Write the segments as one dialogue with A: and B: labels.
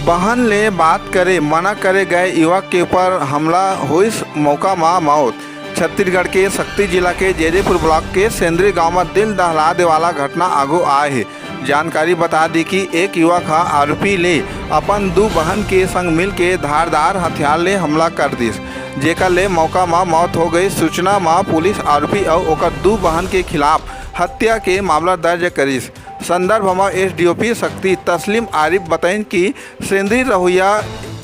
A: बहन ले बात करे मना करे गए युवक के ऊपर हमला हुई, मौका में मौत। छत्तीसगढ़ के शक्ति जिला के जैदेपुर ब्लॉक के सेंद्री गांव में दिल दहला दे वाला घटना आगू आए है। जानकारी बता दी कि एक युवक आरोपी ले अपन दो बहन के संग मिल के धारदार हथियार ले हमला कर दिस, जेकर ले मौका में मौत हो गई। सूचना में पुलिस आरोपी और ओकर दो बहन के खिलाफ हत्या के मामला दर्ज करिस। संदर्भ में एसडीओपी शक्ति तस्लीम आरिफ बताइन कि सेंद्री रहुइया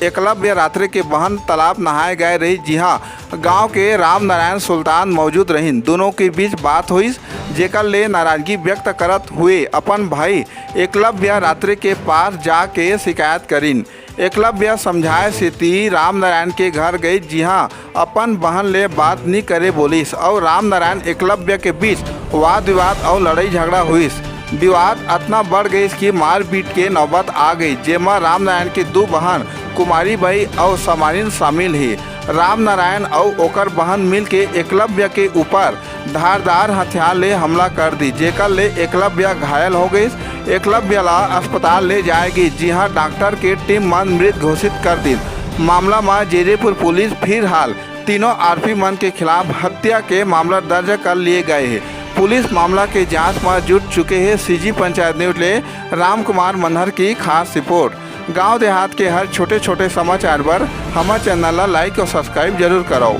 A: एकलव्य रात्रि के बहन तालाब नहाए गए रही, जी हाँ गाँव के राम नारायण सुल्तान मौजूद रहीन। दोनों के बीच बात हुई, जेकर ले नाराजगी व्यक्त करत हुए अपन भाई एकलव्य रात्रि के पास जाके शिकायत करीन। एकलव्य समझाए स्थिति राम नारायण के घर गई, जी हाँ अपन बहन ले बात नहीं करे बोलिस और राम नारायण एकलव्य के बीच वाद विवाद और लड़ाई झगड़ा हुई। विवाद इतना बढ़ गई कि मारपीट के नौबत आ गई, जेमा राम नारायण के दो बहन कुमारी बाई और समारिन शामिल है। राम नारायण और ओकर बहन मिल के एकलव्य के ऊपर धारदार हथियार ले हमला कर दी, जेकर ले एकलव्य घायल हो गई। एकलव्य ला अस्पताल ले जाएगी, जी हाँ डॉक्टर के टीम मन मृत घोषित कर दी। मामला में जैदेपुर पुलिस फिलहाल तीनों आरोपी मन के खिलाफ हत्या के मामला दर्ज कर लिए गए हैं। पुलिस मामला के जांच में जुट चुके हैं। सीजी पंचायत न्यूज ले राम कुमार मनहर की खास रिपोर्ट। गांव देहात के हर छोटे छोटे समाचार पर हमारे चैनल ला लाइक और सब्सक्राइब जरूर करो।